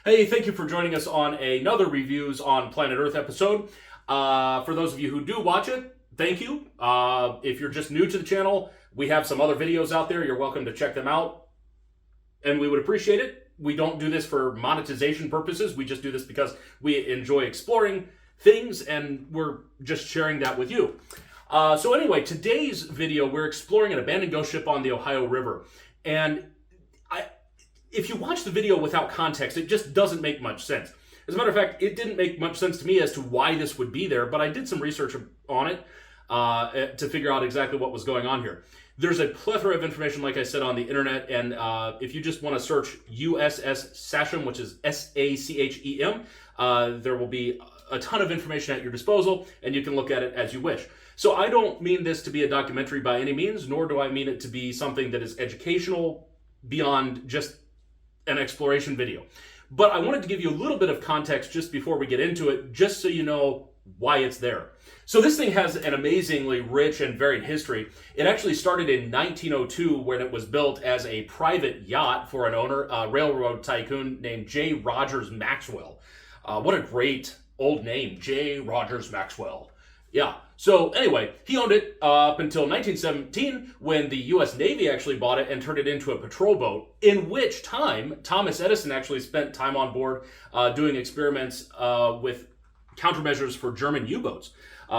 Hey, thank you for joining us on another Reviews on Planet Earth episode. For those of you who do watch it, thank you. If you're just new to the channel, we have some other videos out there. You're welcome to check them out, and we would appreciate it. We don't do this for monetization purposes. We just do this because we enjoy exploring things, and we're just sharing that with you. So anyway, today's video, we're exploring an abandoned ghost ship on the Ohio River. And if you watch the video without context, it just doesn't make much sense. As a matter of fact, it didn't make much sense to me as to why this would be there, but I did some research on it to figure out exactly what was going on here. There's a plethora of information, like I said, on the internet, and if you just want to search USS Sachem, which is S-A-C-H-E-M, there will be a ton of information at your disposal, and you can look at it as you wish. So I don't mean this to be a documentary by any means, nor do I mean it to be something that is educational beyond just an exploration video. But I wanted to give you a little bit of context just before we get into it, just so you know why it's there. So this thing has an amazingly rich and varied history. It actually started in 1902 when it was built as a private yacht for an owner, a railroad tycoon named J. Rogers Maxwell. What a great old name, J. Rogers Maxwell. Yeah. So anyway, he owned it up until 1917 when the U.S. Navy actually bought it and turned it into a patrol boat, in which time Thomas Edison actually spent time on board doing experiments with countermeasures for German U-boats.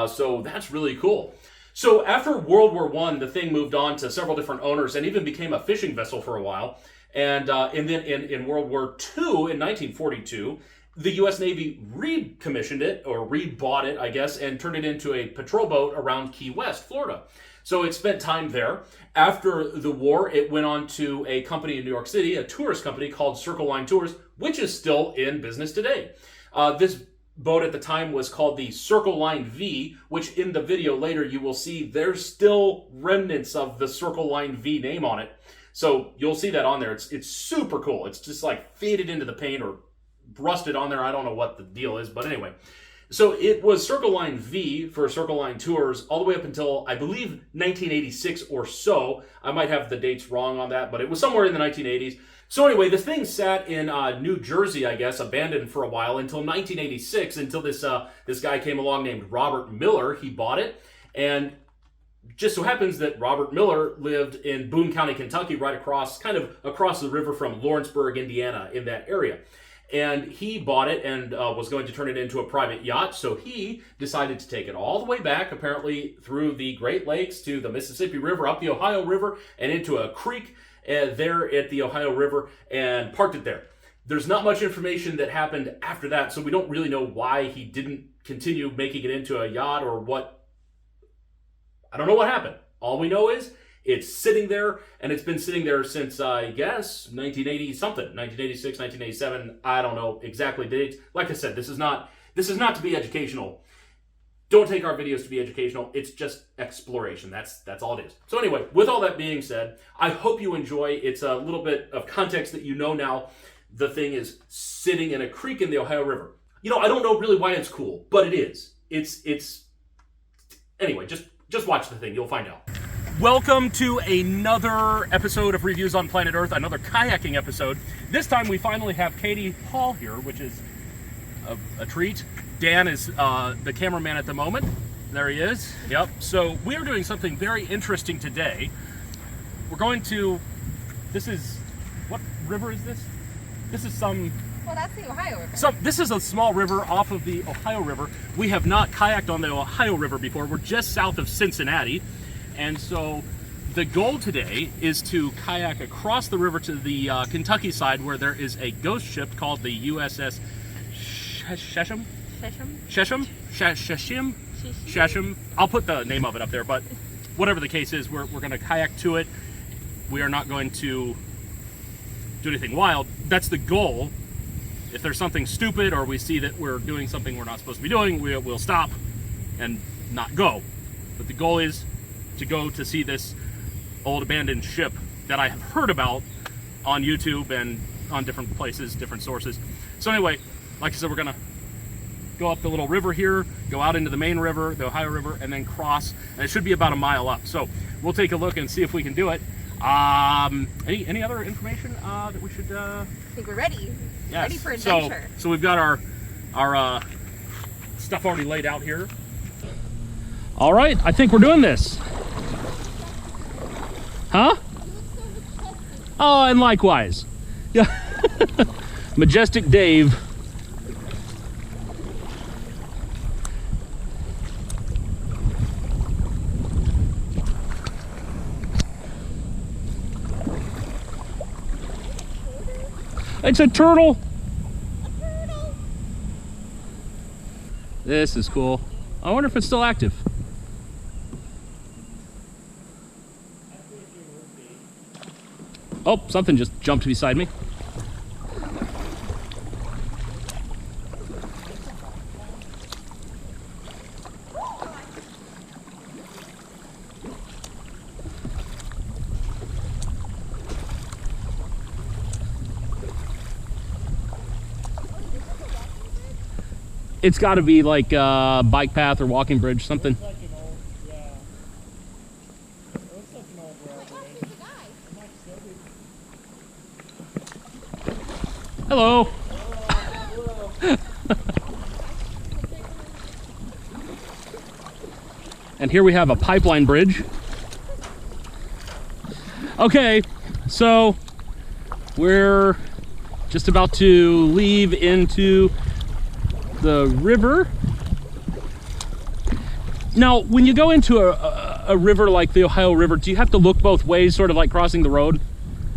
So that's really cool. So after World War I, the thing moved on to several different owners and even became a fishing vessel for a while. And then in World War II, in 1942, the U.S. Navy recommissioned it, or rebought it, I guess, and turned it into a patrol boat around Key West, Florida. So it spent time there. After the war, it went on to a company in New York City, a tourist company called Circle Line Tours, which is still in business today. This boat at the time was called the Circle Line V, which in the video later you will see there's still remnants of the Circle Line V name on it. So you'll see that on there. It's super cool. It's just like faded into the paint or rusted on there. I don't know what the deal is, but anyway. So it was Circle Line V for Circle Line Tours all the way up until, I believe, 1986 or so. I might have the dates wrong on that, but it was somewhere in the 1980s. So anyway, this thing sat in New Jersey, I guess, abandoned for a while until 1986, until this guy came along named Robert Miller. He bought it, and just so happens that Robert Miller lived in Boone County, Kentucky, right across the river from Lawrenceburg, Indiana, in that area. And he bought it and was going to turn it into a private yacht. So he decided to take it all the way back, apparently through the Great Lakes to the Mississippi River, up the Ohio River, and into a creek there at the Ohio River, and parked it there. There's not much information that happened after that, so we don't really know why he didn't continue making it into a yacht or what. I don't know what happened. All we know is it's sitting there, and it's been sitting there since, I guess, 1980-something, 1986, 1987. I don't know exactly dates. Like I said, this is not to be educational. Don't take our videos to be educational. It's just exploration. That's all it is. So anyway, with all that being said, I hope you enjoy. It's a little bit of context that you know now. The thing is sitting in a creek in the Ohio River. You know, I don't know really why it's cool, but it is. It's anyway, just watch the thing. You'll find out. Welcome to another episode of Reviews on Planet Earth, another kayaking episode. This time we finally have Katie Hall here, which is a treat. Dan is the cameraman at the moment. There he is. Yep. So we are doing something very interesting today. We're going to, what river is this? This is well, that's the Ohio River. This is a small river off of the Ohio River. We have not kayaked on the Ohio River before. We're just south of Cincinnati. And so the goal today is to kayak across the river to the Kentucky side, where there is a ghost ship called the USS Sachem? Sachem. I'll put the name of it up there, but whatever the case is, we're going to kayak to it. We are not going to do anything wild. That's the goal. If there's something stupid or we see that we're doing something we're not supposed to be doing, we'll stop and not go. But the goal is to go to see this old abandoned ship that I have heard about on YouTube and on different places, different sources. So anyway, like I said, we're gonna go up the little river here, go out into the main river, the Ohio River, and then cross, and it should be about a mile up. So we'll take a look and see if we can do it. Any other information that we should? I think we're ready. Yes. Ready for adventure. So we've got our stuff already laid out here. All right, I think we're doing this. Huh? Oh, and likewise. Yeah. Majestic Dave. It's a turtle. A turtle. This is cool. I wonder if it's still active. Oh, something just jumped beside me. It's got to be like a bike path or walking bridge, something. Like an old, yeah. It looks like an old railroad. Hello. And here we have a pipeline bridge. Okay, so we're just about to leave into the river. Now, when you go into a river like the Ohio River, do you have to look both ways, sort of like crossing the road?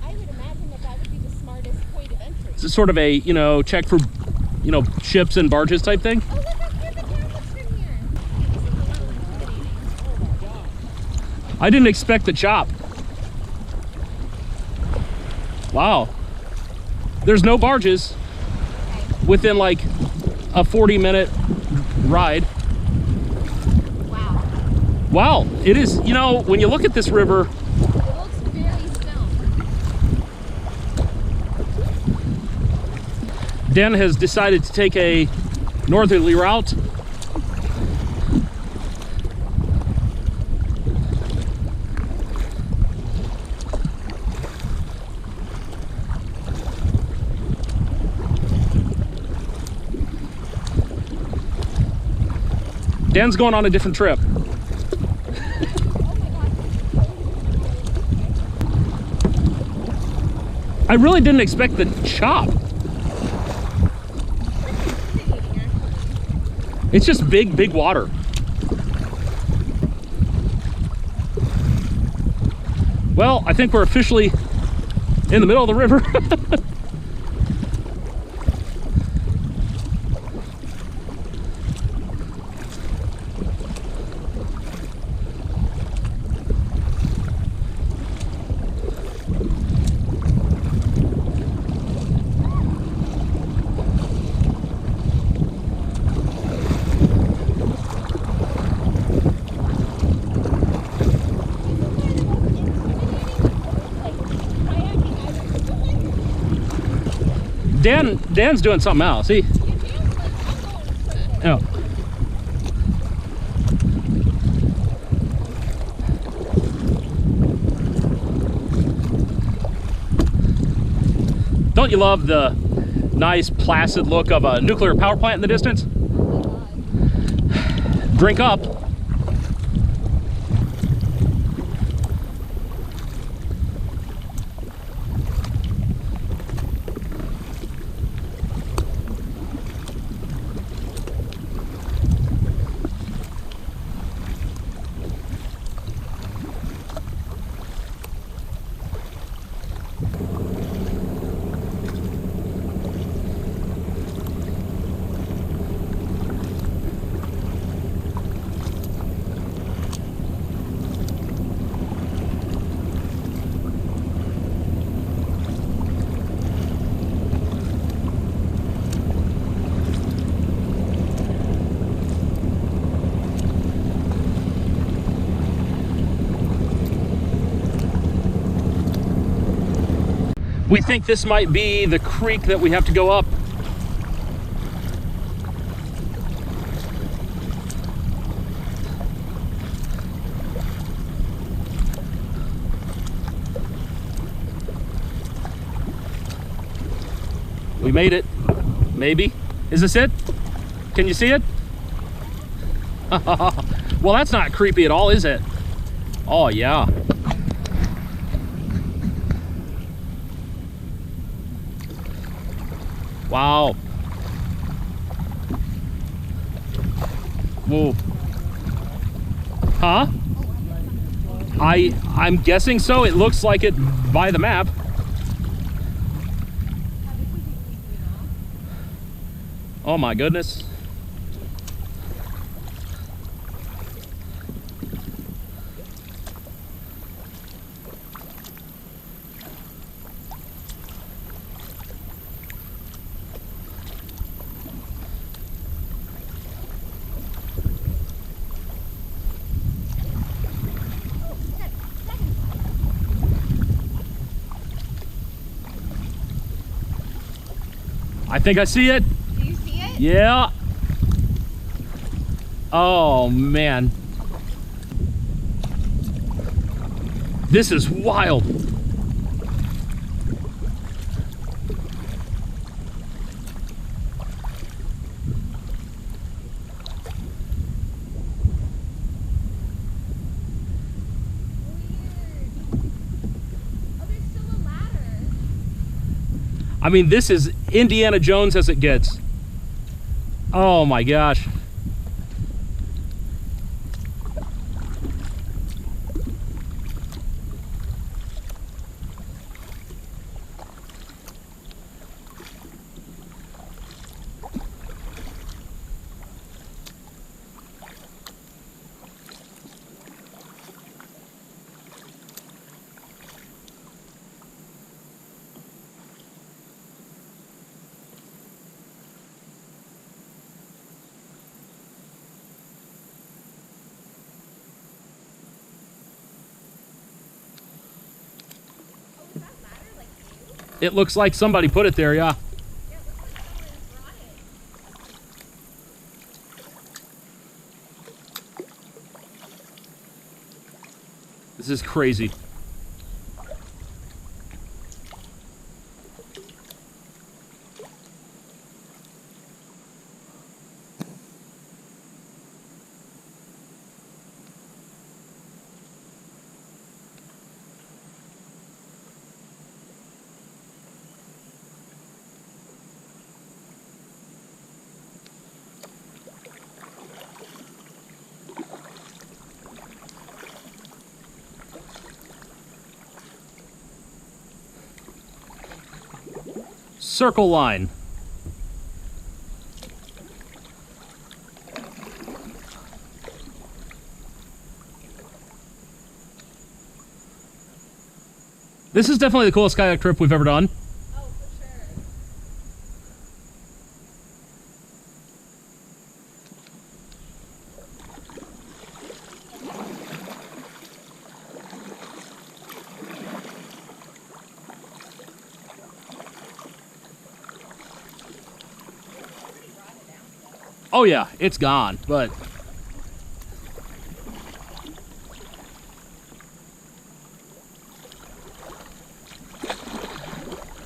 I would imagine that would be the smartest point of entry. Is it sort of a, you know, check for, you know, ships and barges type thing? Oh, look up here, the town looks from here. I didn't expect the chop. Wow. There's no barges within like a 40-minute ride. Wow. Wow, it is, you know, when you look at this river, It looks very still. Dan has decided to take a northerly route. Dan's going on a different trip. I really didn't expect the chop. It's just big, big water. Well, I think we're officially in the middle of the river. Dan's doing something else. See? Oh. Don't you love the nice placid look of a nuclear power plant in the distance? Drink up. We think this might be the creek that we have to go up. We made it. Maybe. Is this it? Can you see it? Well, that's not creepy at all, is it? Oh, yeah. Wow. Whoa. Huh? I'm guessing so. It looks like it by the map. Oh my goodness. I think I see it. Do you see it? Yeah. Oh man. This is wild. I mean, this is Indiana Jones as it gets. Oh my gosh. It looks like somebody put it there, yeah. This is crazy. Circle line. This is definitely the coolest kayak trip we've ever done. Oh, for sure. Oh yeah, it's gone, but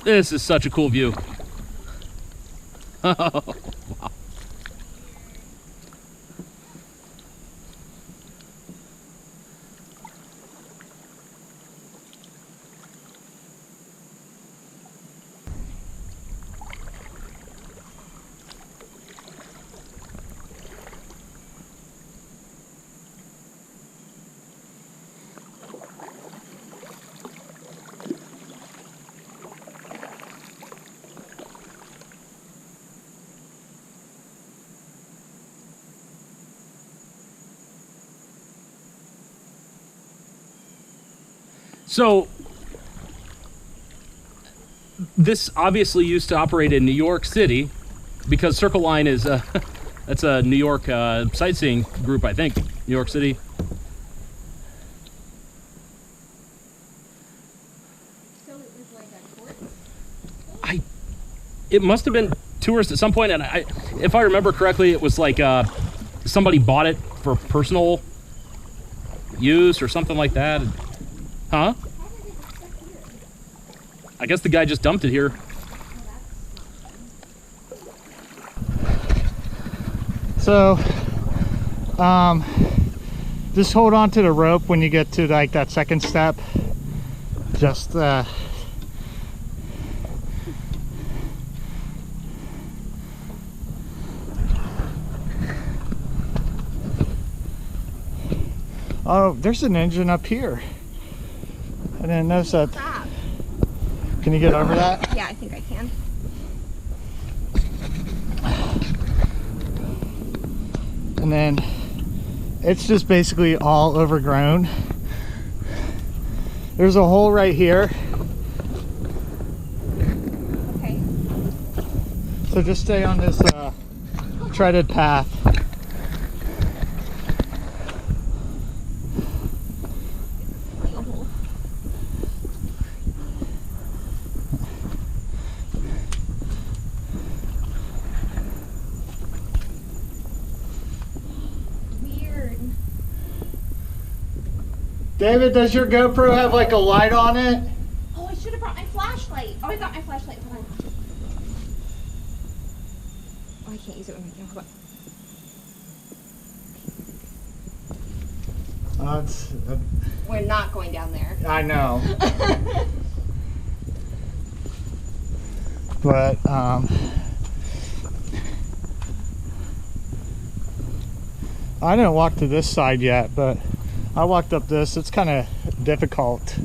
this is such a cool view. Wow. So, this obviously used to operate in New York City because Circle Line is that's a New York sightseeing group, I think. New York City. So it was like a court? It must have been tourists at some point, and if I remember correctly, it was like somebody bought it for personal use or something like that. Huh? How did it get stuck here? I guess the guy just dumped it here. Oh, that's not So, just hold on to the rope when you get to like that second step. Just oh, there's an engine up here. I didn't notice that. Crap. Can you get over that? Yeah, I think I can. And then it's just basically all overgrown. There's a hole right here. Okay. So just stay on this treaded path. Weird. David, does your GoPro have like a light on it? Oh, I should have brought my flashlight. Oh, I got my flashlight. Hold on. Oh, I can't use it when I can. Hold on. It's, We're not going down there. I know. But I didn't walk to this side yet, but I walked up this. It's kind of difficult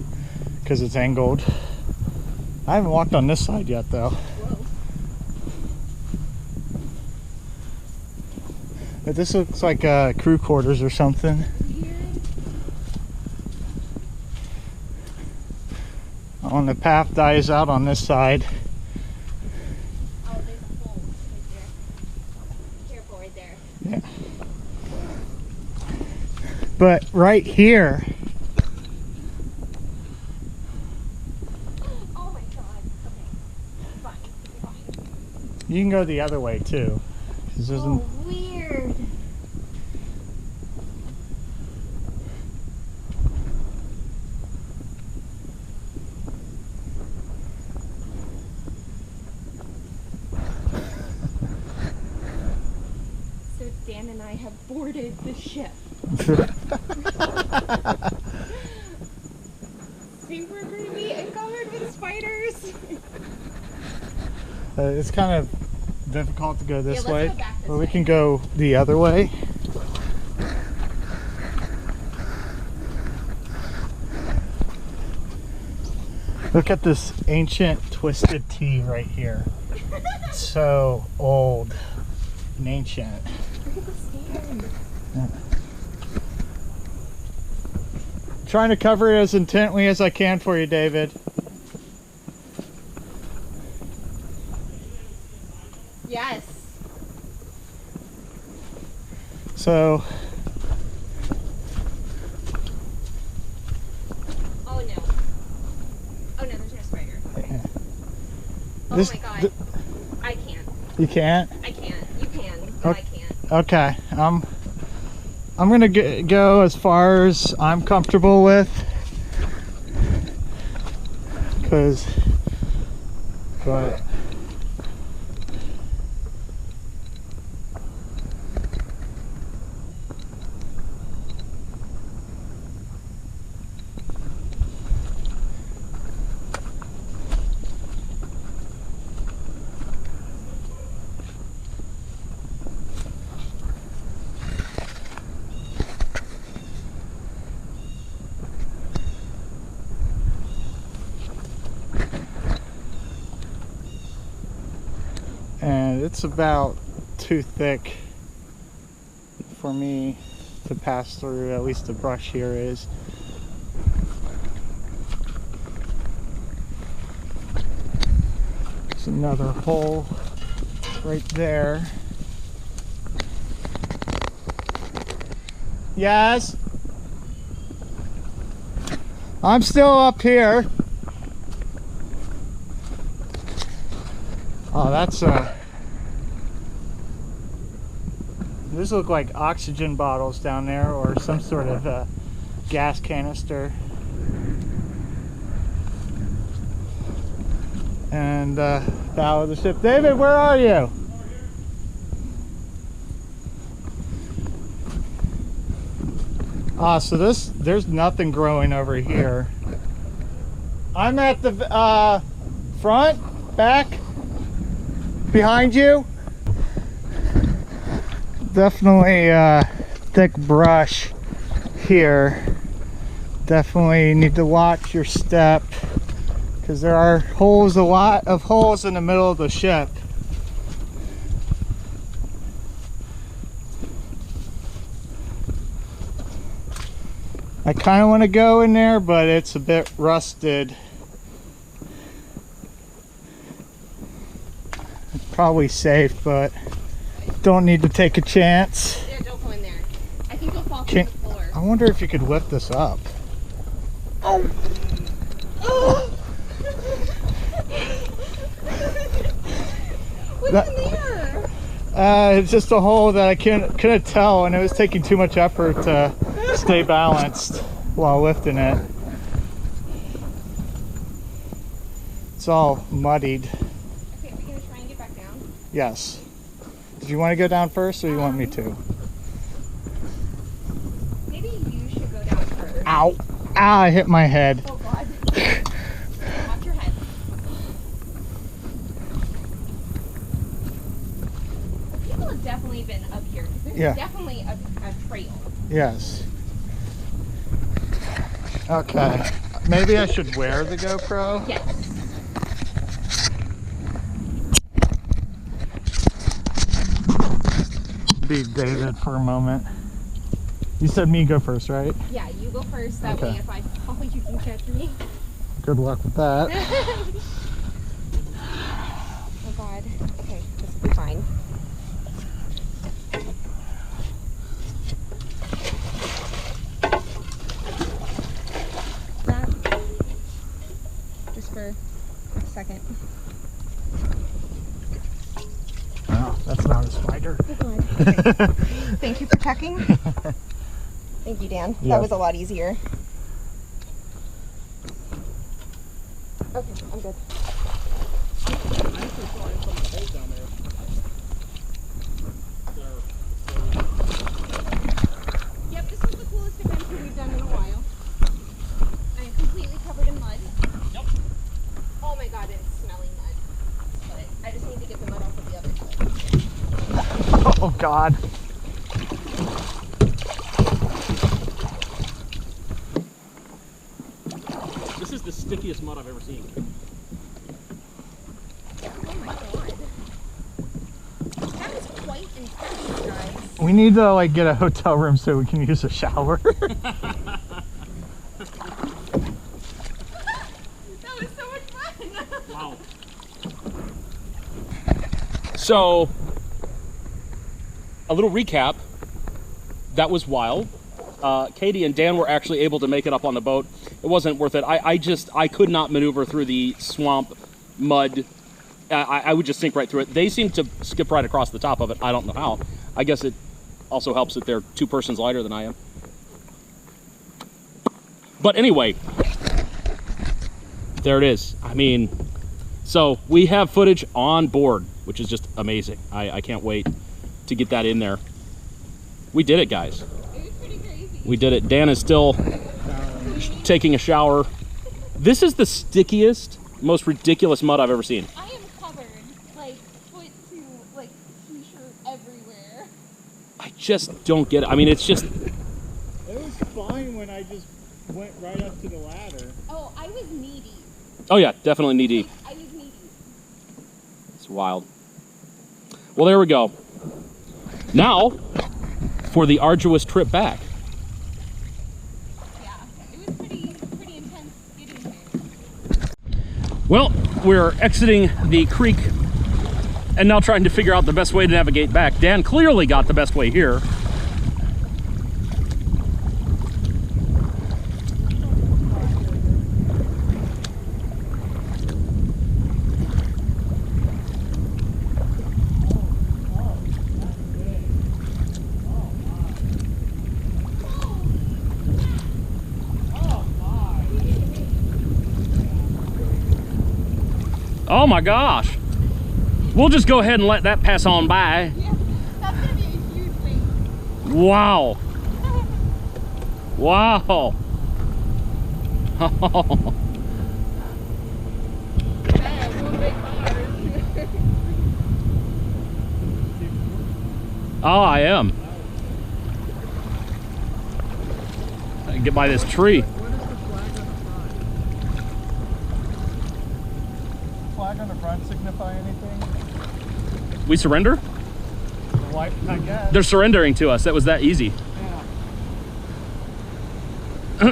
because it's angled. I haven't walked on this side yet though. Whoa. But this looks like crew quarters or something. Weird. On the path dies out on this side. Oh, there's a hole right there. Careful right there. Yeah. But right here, Oh my god. Okay. Fine. Fine. you can go the other way too. 'Cause there's Oh, weird. So Dan and I have boarded the ship. We were going to be encumbered with spiders. It's kind of difficult to go this let's way, go back this or we way. can go the other way. Look at this ancient twisted T right here. So old and ancient. Look at the stand. Trying to cover it as intently as I can for you, David. Yes. So Oh no. Oh no, there's no spider. Okay. Oh This- my god. I can't. you can't? I can't. You can, but Okay. I can't. Okay, I'm gonna go as far as I'm comfortable with, but and it's about too thick for me to pass through. At least the brush here is. There's another hole right there. Yes, I'm still up here. Oh, that's these look like oxygen bottles down there, or some sort of gas canister. And bow of the ship. David, where are you? So there's nothing growing over here. I'm at the front, back, behind you. Definitely thick brush here. Definitely need to watch your step because there are holes, a lot of holes in the middle of the ship. I kind of want to go in there, but it's a bit rusted. It's probably safe, but don't need to take a chance. Yeah, don't go in there. I think you'll fall through the floor. I wonder if you could lift this up. Oh. What's in there? It's just a hole that I couldn't tell, and it was taking too much effort to stay balanced while lifting it. It's all muddied. Okay, are we gonna try and get back down? Yes. Did you want to go down first, or you want me to? Maybe you should go down first. Ow! Ah, I hit my head. Oh God. Watch your head. People have definitely been up here. There's definitely a trail. Yes. Okay. Maybe I should wear the GoPro? Yes. Be David for a moment. You said me go first, right? Yeah, you go first. That Okay. way if I fall, you can catch me. Good luck with that. Oh God. Okay, this will be fine. That. Just for a second. Oh, that's not a spider. Oh God. Okay. Thank you for checking. Thank you, Dan. Yep. That was a lot easier. Okay, I'm good. Yep, this was the coolest adventure we've done in a while. I am completely covered in mud. Yep. Oh my God, it's smelling mud. But I just need to get the mud off of the other side. Oh God. This is the stickiest mud I've ever seen. Oh my God. That was quite intense, guys. We need to like get a hotel room so we can use a shower. That was so much fun. Wow. So, a little recap. That was wild. Katie and Dan were actually able to make it up on the boat. It wasn't worth it. I could not maneuver through the swamp mud. I would just sink right through it. They seemed to skip right across the top of it. I don't know how. I guess it also helps that they're 2 persons lighter than I am. But anyway, there it is. I mean, so we have footage on board, which is just amazing. I can't wait to get that in there. We did it, guys. It was pretty crazy. We did it. Dan is still taking a shower. This is the stickiest, most ridiculous mud I've ever seen. I am covered, like, foot to, like, t-shirt everywhere. I just don't get it. I mean, it's just, It was fine when I just went right up to the ladder. Oh, I was knee-deep. oh yeah, definitely knee deep. I was knee-deep. It's wild. Well, there we go. Now, for the arduous trip back. Yeah, it was pretty intense getting here. Well, we're exiting the creek and now trying to figure out the best way to navigate back. Dan clearly got the best way here. Oh my gosh. We'll just go ahead and let that pass on by. Yeah, that's gonna be a huge wait. Wow. Wow. Oh, I am. I can get by this tree. Flag on the front signify anything? We surrender? Why, I guess. They're surrendering to us. That was that easy. Yeah. Oh,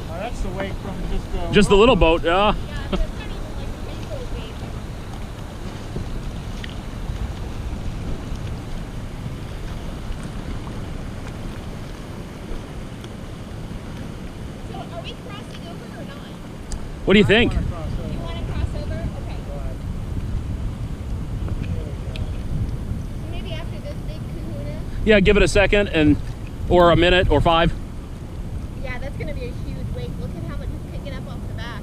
that's the wake from Just the little boat. Yeah, so it's not even like a rainbow wave. So are we crossing over or not? What do you think? You want to cross over? Okay. So maybe after this big kahuna? Yeah, give it a second or a minute or 5. Yeah, that's going to be a huge wake. Look at how much is picking up off the back.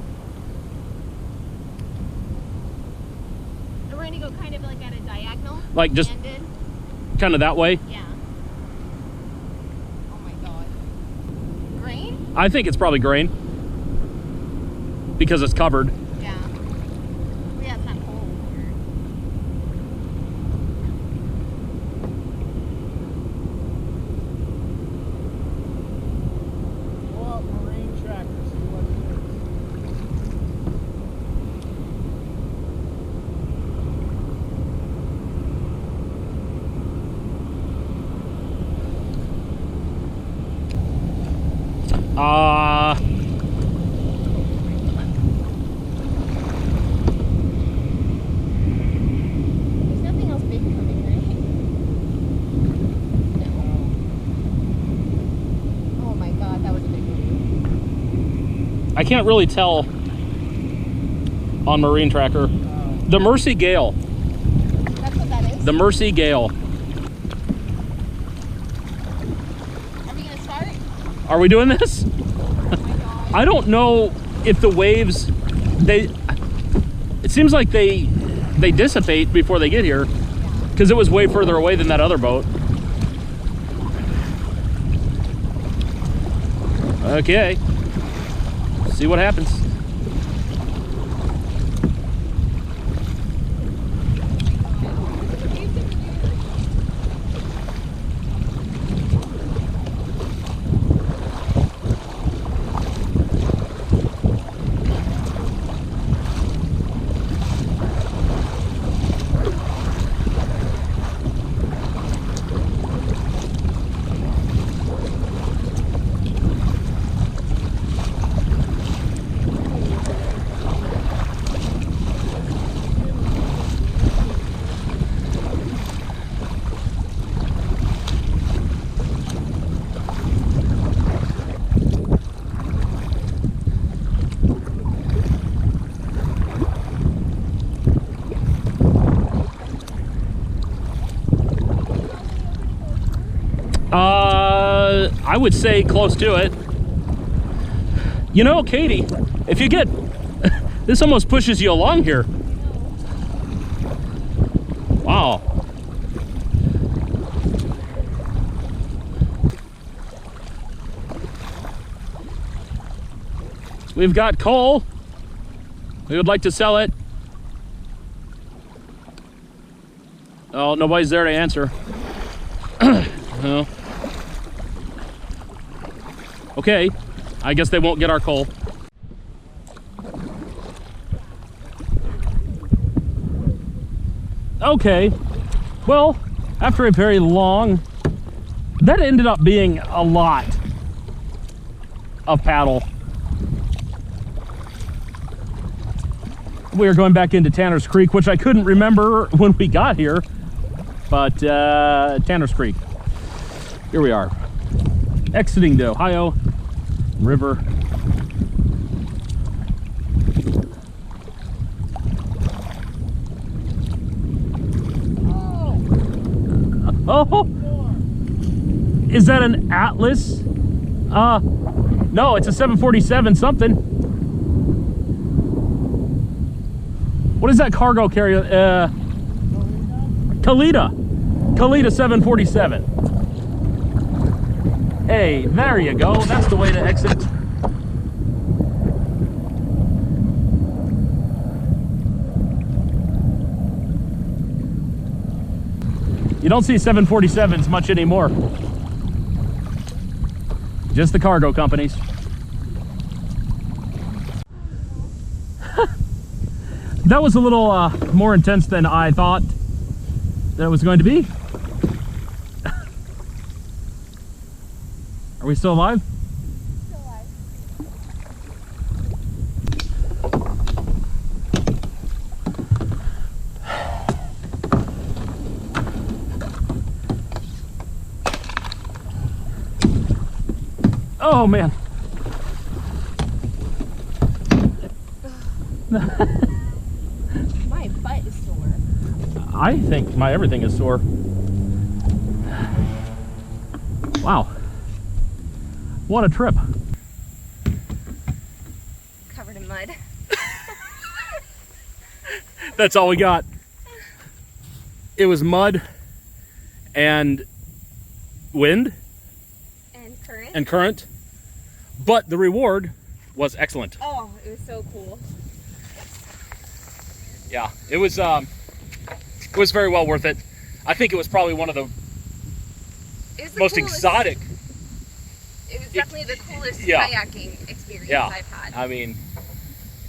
And we're going to go kind of like at a diagonal. Like just landed. kind of that way. Yeah. Oh my god. Grain? I think it's probably grain because it's covered. Yeah. Yeah, it's not cold here. Pull out marine tracker, see what There's nothing else big coming, right? No. Oh my god, that was a big one. I can't really tell on marine tracker. The Mercy Gale. That's what that is? The Mercy Gale. Are we gonna start? Are we doing this? Oh my god. I don't know if the waves, it seems like they dissipate before they get here because it was way further away than that other boat. Okay, see what happens. I would say close to it. You know, Katie, if you get, this almost pushes you along here. Wow. We've got coal. We would like to sell it. Oh, nobody's there to answer. No. Okay, I guess they won't get our coal. Okay, well, after a very long, that ended up being a lot of paddle. We are going back into Tanner's Creek, which I couldn't remember when we got here, but Tanner's Creek. Here we are, exiting the Ohio River. Oh, is that an Atlas? No, it's a 747 something. What is that cargo carrier? Kalita 747. Hey, there you go. That's the way to exit. You don't see 747s much anymore. Just the cargo companies. That was a little more intense than I thought that it was going to be. Are we still alive? Still alive. Oh man. My butt is sore. I think my everything is sore. Wow. What a trip. Covered in mud. That's all we got. It was mud and wind And current. and current, but the reward was excellent. Oh, it was so cool. Yeah, it was very well worth it. I think it was probably one of the It was the most coolest- exotic. It was definitely the coolest Yeah. kayaking experience Yeah, I've had. I mean,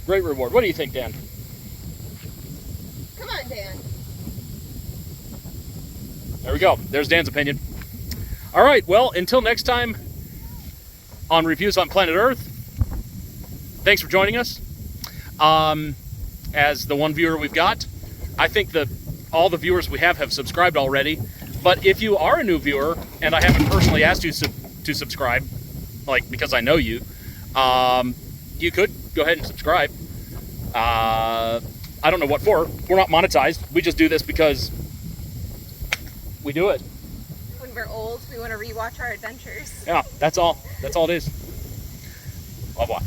great reward. What do you think, Dan? Come on, Dan. There we go. There's Dan's opinion. All right, well, until next time on Reviews on Planet Earth, thanks for joining us. As the one viewer we've got, I think that all the viewers we have subscribed already. But if you are a new viewer, and I haven't personally asked you to subscribe, like because I know you, you could go ahead and subscribe. I don't know what for. We're not monetized. We just do this because we do it. When we're old, we want to rewatch our adventures. Yeah, that's all. That's all it is. Au revoir.